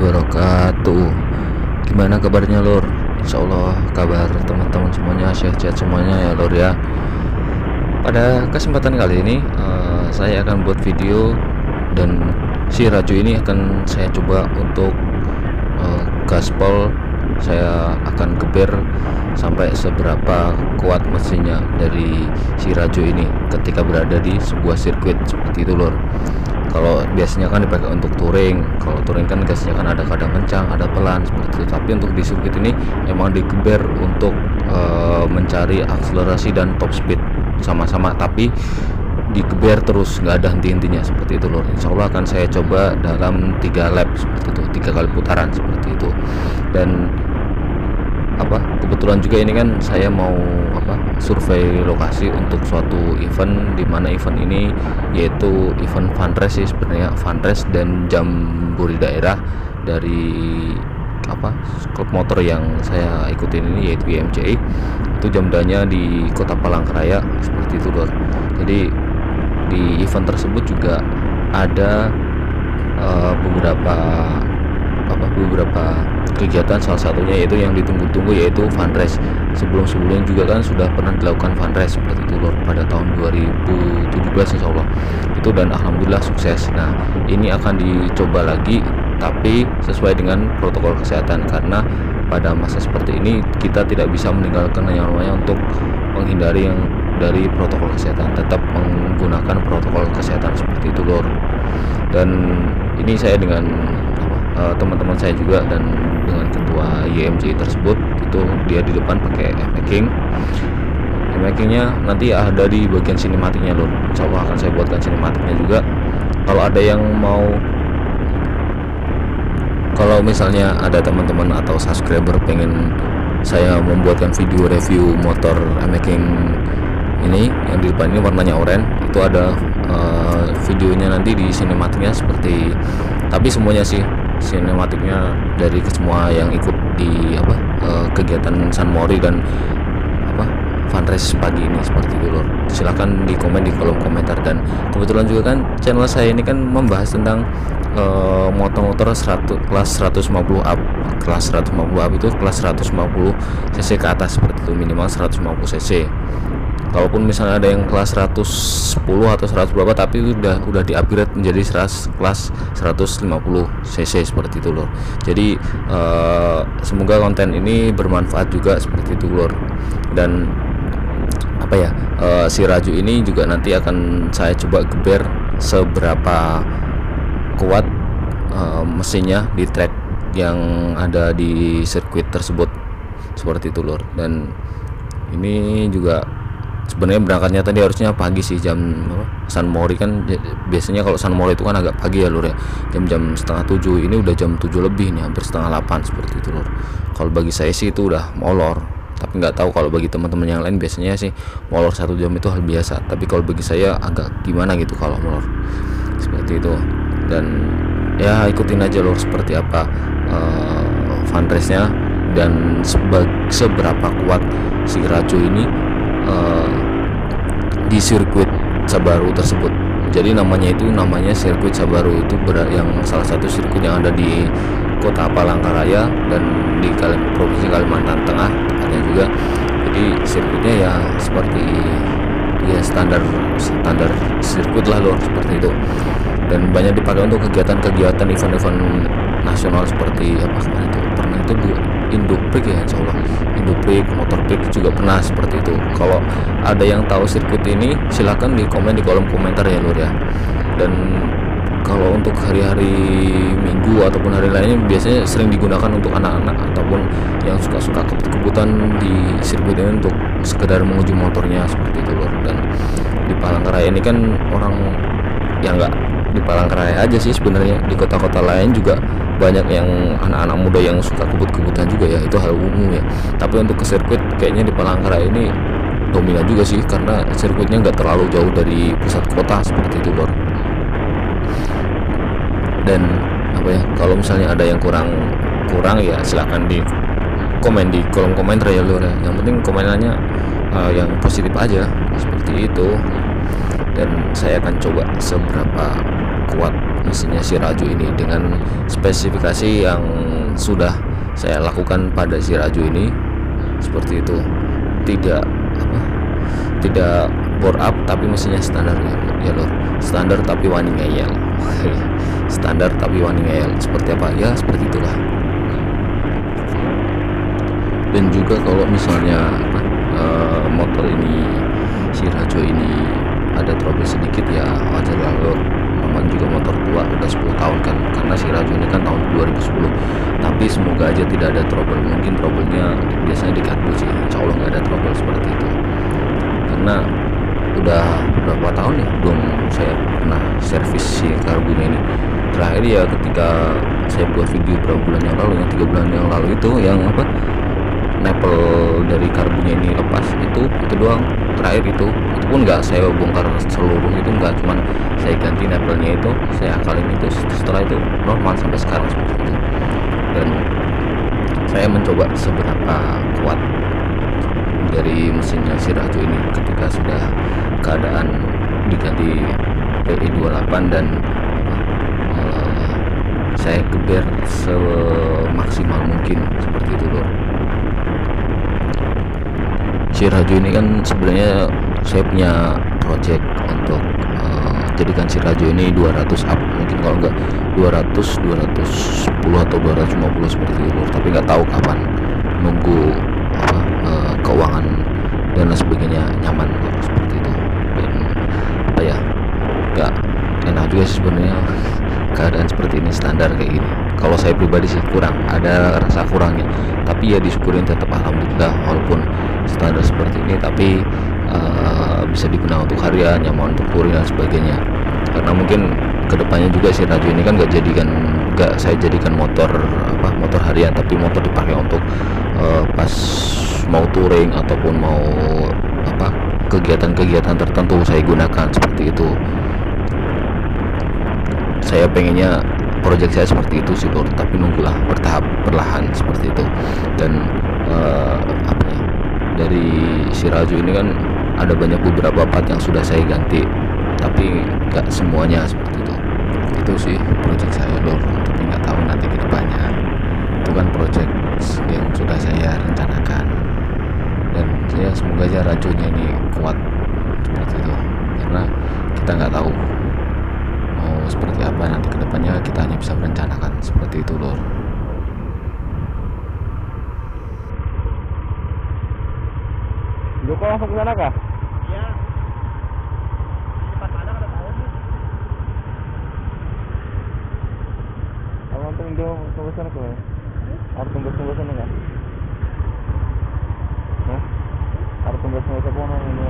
wabarakatuh. Gimana kabarnya lur? Insya Allah kabar teman-teman semuanya sehat-sehat semuanya ya lur ya. Pada kesempatan kali ini saya akan buat video, dan si Raju ini akan saya coba untuk gaspol. Saya akan geber sampai seberapa kuat mesinnya dari si Raju ini ketika berada di sebuah sirkuit seperti itu lur. Kalau biasanya kan dipakai untuk touring, kalau touring kan gasnya kan ada kadang kencang, ada pelan seperti itu. Tapi untuk di sirkuit ini emang digeber untuk mencari akselerasi dan top speed sama-sama, tapi digeber terus, nggak ada henti-hentinya seperti itu lor. Insya Allah akan saya coba dalam 3 lap seperti itu, 3 kali putaran seperti itu. Dan kebetulan juga ini kan saya mau survei lokasi untuk suatu event, di mana event ini yaitu event fun race sih sebenarnya, fun race dan jambore daerah dari klub motor yang saya ikutin ini yaitu YMCI. Itu jamdanya di Kota Palangkaraya seperti itu lor. Jadi di event tersebut juga ada beberapa kegiatan, salah satunya yaitu yang ditunggu-tunggu yaitu fun race. Sebelum-sebelumnya juga kan sudah pernah dilakukan fun race seperti itu lor pada tahun 2017 insya Allah itu, dan alhamdulillah sukses. Nah ini akan dicoba lagi tapi sesuai dengan protokol kesehatan, karena pada masa seperti ini kita tidak bisa meninggalkan yang namanya untuk menghindari yang dari protokol kesehatan, tetap menggunakan protokol kesehatan seperti itu lor. Dan ini saya dengan teman-teman saya juga, dan dengan ketua YMCI tersebut, itu dia di depan pakai makingnya nanti ada di bagian sinematiknya lor. Insya Allah akan saya buatkan sinematiknya juga. Kalau misalnya ada teman-teman atau subscriber pengen saya membuatkan video review motor making ini yang di depan ini warnanya oranye, itu ada videonya nanti di sinematiknya seperti, tapi semuanya sih sinematiknya dari semua yang ikut di kegiatan San Mori dan fun race pagi ini seperti itu lor. Silahkan di komen di kolom komentar. Dan kebetulan juga kan channel saya ini kan membahas tentang motor-motor kelas 150 up. Kelas 150 up itu kelas 150 cc ke atas seperti itu, minimal 150 cc. Kalaupun misalnya ada yang kelas 110 atau 100 berapa, tapi itu udah di-upgrade menjadi kelas 150 cc seperti itu lor. Jadi semoga konten ini bermanfaat juga seperti itu lor. Dan si Raju ini juga nanti akan saya coba geber seberapa kuat mesinnya di track yang ada di sirkuit tersebut seperti itu lor. Dan ini juga sebenarnya berangkatnya tadi harusnya pagi sih, jam San Mori kan biasanya kalau San Mori itu kan agak pagi ya lur ya, jam-jam setengah 7. Ini udah jam 7 lebih nih, hampir setengah 8 seperti itu lur. Kalau bagi saya sih itu udah molor, tapi nggak tahu kalau bagi teman-teman yang lain biasanya sih molor 1 jam itu hal biasa, tapi kalau bagi saya agak gimana gitu kalau molor seperti itu. Dan ya ikutin aja lur seperti apa fun race-nya dan seberapa kuat si Raju ini di sirkuit Sabaru tersebut. Jadi namanya sirkuit Sabaru itu yang salah satu sirkuit yang ada di Kota Palangkaraya dan di Provinsi Kalimantan Tengah tepatnya juga. Jadi sirkuitnya ya seperti ya standar sirkuit lah lor seperti itu, dan banyak dipakai untuk kegiatan-kegiatan event-event nasional seperti pernah itu Indoprik ya, insya Allah Indoprik, Motorprik juga pernah seperti itu. Kalau ada yang tahu sirkuit ini silahkan di komen di kolom komentar ya lur ya. Dan kalau untuk hari-hari Minggu ataupun hari lainnya biasanya sering digunakan untuk anak-anak ataupun yang suka kebut-kebutan di sirkuit ini untuk sekedar menguji motornya seperti itu lur. Dan di Palangkaraya ini kan orang yang nggak di Palangkaraya aja sih sebenarnya, di kota-kota lain juga banyak yang anak-anak muda yang suka kebut-kebutan juga ya, itu hal umum ya. Tapi untuk ke sirkuit kayaknya di Palangkaraya ini dominan juga sih, karena sirkuitnya nggak terlalu jauh dari pusat kota seperti itu lor. Dan kalau misalnya ada yang kurang ya silahkan di komen di kolom komentar ya lor ya. Yang penting komenannya yang positif aja seperti itu. Dan saya akan coba seberapa kuat mesinnya si Raju ini dengan spesifikasi yang sudah saya lakukan pada si Raju ini seperti itu. Tidak bore up, tapi mesinnya standar ya lor, standar tapi wani ngeyel. Standar tapi wani ngeyel seperti apa ya, seperti itulah. Dan juga kalau misalnya motor ini si Rajo ini ada trouble sedikit ya wajar lah lor, namanya juga motor tua udah 10 tahun kan, karena si Rajo ini kan tahun 2010. Tapi semoga aja tidak ada trouble, mungkin troublenya biasanya di karbu sih, insya Allah nggak ada trouble seperti itu. Karena udah berapa tahun ya belum saya pernah servis si karbunya ini. Terakhir ya ketika saya buat video berapa bulan yang lalu, yang 3 bulan yang lalu itu, yang nepel dari karbunya ini lepas, itu doang terakhir. Itu pun nggak saya bongkar seluruh, itu nggak, cuman saya ganti nepelnya itu, saya akalin itu, setelah itu normal sampai sekarang seperti itu. Dan saya mencoba seberapa kuat dari mesinnya si Rajo ini ketika sudah keadaan diganti PI28 dan saya geber semaksimal mungkin seperti itu loh. Si Rajo ini kan sebenarnya saya punya project untuk jadikan si Rajo ini 200 up, mungkin kalau enggak 210 atau 250 seperti itu, tapi nggak tahu kapan, nunggu keuangan dan lain sebagainya nyaman seperti itu. Dan ya nggak enak juga sih sebenarnya keadaan seperti ini, standar kayak gini. Kalau saya pribadi sih kurang, ada rasa kurangnya, tapi ya disyukurin tetap alhamdulillah, walaupun standar seperti ini tapi bisa digunakan untuk harian, nyaman untuk touring dan sebagainya. Karena mungkin kedepannya juga si Rajo ini kan nggak saya jadikan motor harian, tapi motor dipakai untuk pas mau touring ataupun mau kegiatan-kegiatan tertentu saya gunakan seperti itu. Saya pengennya proyek saya seperti itu sih lor, tapi nunggulah bertahap perlahan seperti itu. Dan dari si Rajo ini kan ada beberapa part yang sudah saya ganti, tapi nggak semuanya seperti itu. Itu sih proyek saya lor, tapi nggak tahu nanti ke depannya. Itu kan proyek yang sudah saya rencanakan, dan saya semoga aja Rajonya ini kuat seperti itu, karena kita nggak tahu mau seperti apa nanti ke depannya, kita hanya bisa merencanakan seperti itu lor. Joko langsung ke sana kah? Iya. Di depan padang ada tahun nih. Abang tunggu sana ke mana? Harus tunggu sana nggak? Hah? Harus tunggu siapa orang ini?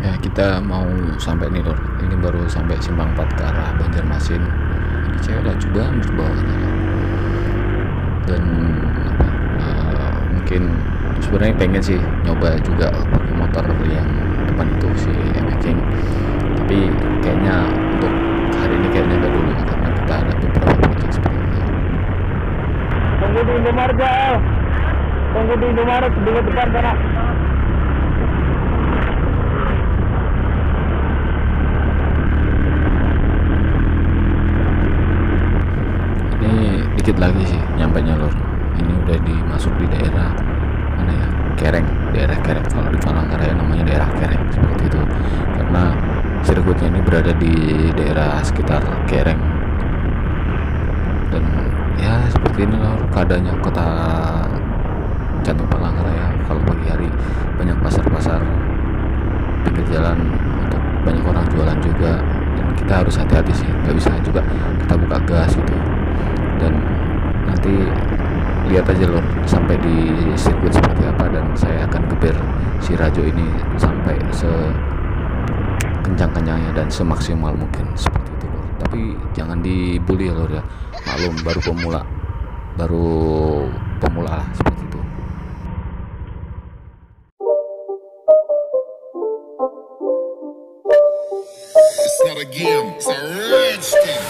Ya kita mau sampai nih lor, ini baru sampai simpang 4 ke arah Banjarmasin. Ini cewek laju banget bawahnya. Dan mungkin sebenarnya pengen sih nyoba juga pakai motor yang depan itu si MX-King, tapi kayaknya untuk hari ini kayaknya nggak dulu, karena kita ada beberapa project seperti itu. Tunggu di Indomaret Jal. Tunggu di Indomaret di depan sana. Dikit lagi sih nyampe nya lor. Ini udah dimasuk di daerah mana ya, Kereng, daerah Kereng. Kalau di Palangkaraya namanya daerah Kereng seperti itu, karena sirkuitnya ini berada di daerah sekitar Kereng. Dan ya seperti ini lor keadaannya kota jantung Palangkaraya. Kalau pagi hari banyak pasar-pasar pinggir jalan, untuk banyak orang jualan juga, dan kita harus hati-hati sih, nggak bisa juga kita buka gas gitu. Dan nanti lihat aja lor sampai di sirkuit seperti apa, dan saya akan geber si Rajo ini sampai sekencang-kencangnya dan semaksimal mungkin seperti itu lor. Tapi jangan dibully ya lor ya, maklum baru pemula lah seperti itu. It's not a game, it's a rich thing.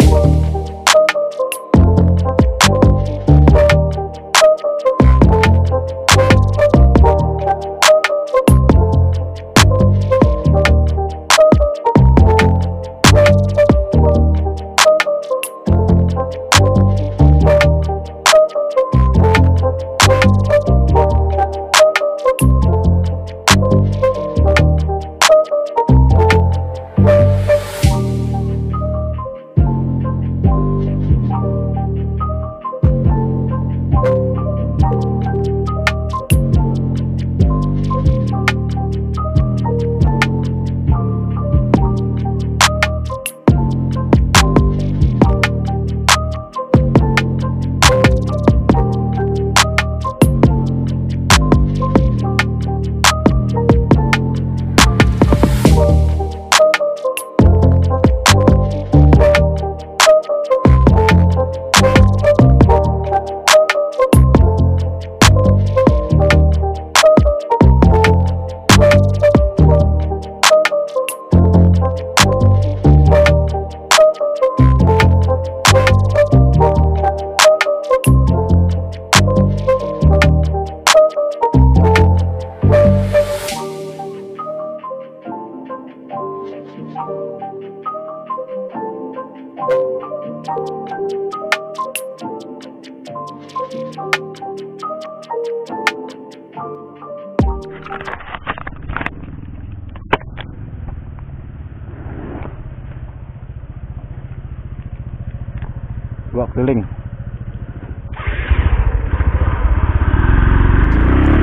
keliling.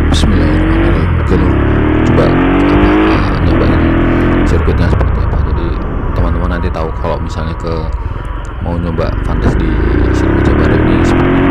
Bismillahirrahmanirrahim. Oke lu coba nyobain sirkuitnya seperti apa. Jadi teman-teman nanti tahu kalau misalnya mau nyoba Vantage di sirkuit Cibaru ini seperti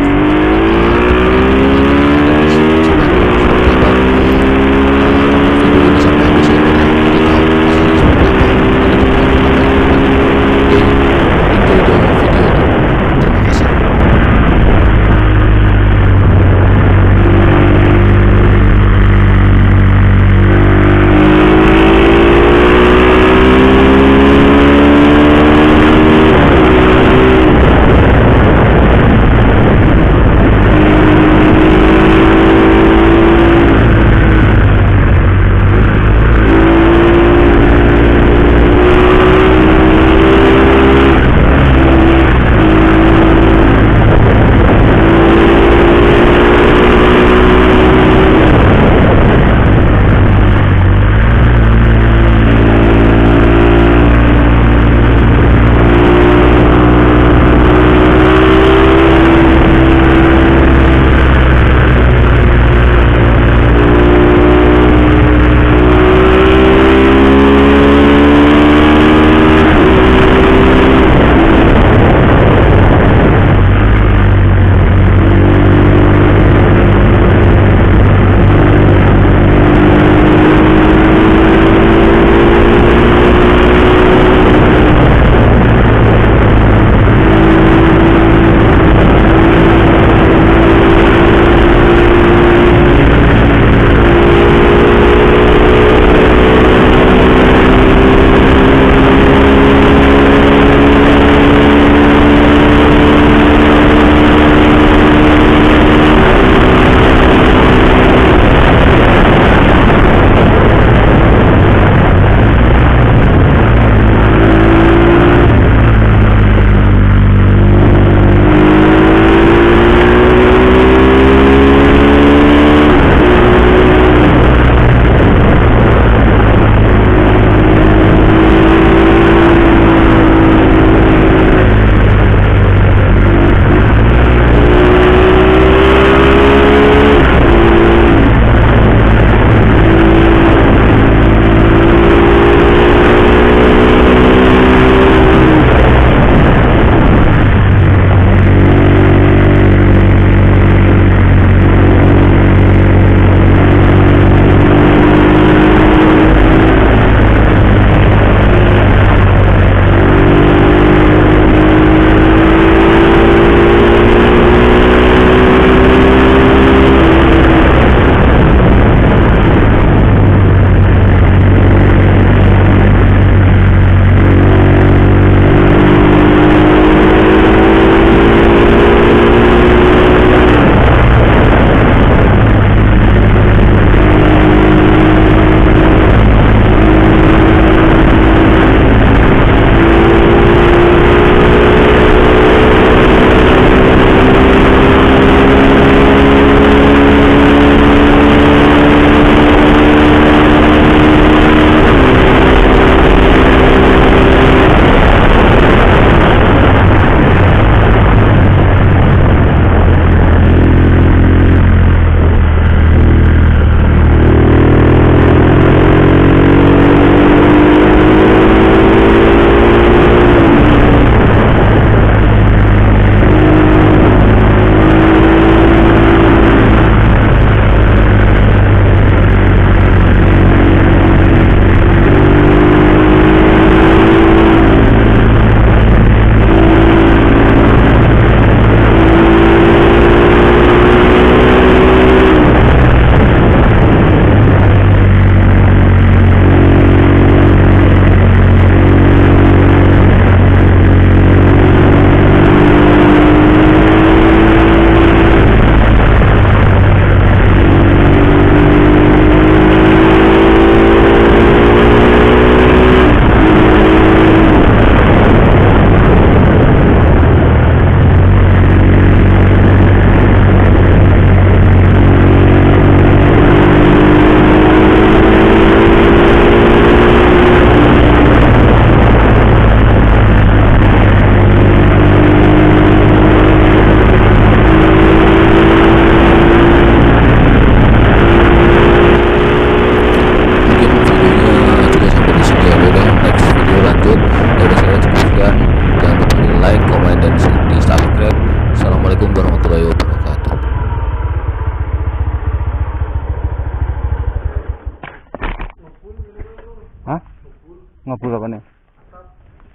Ngabur apa nih?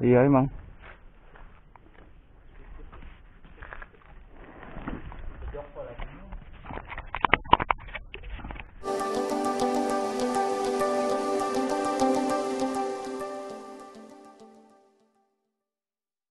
Iya emang.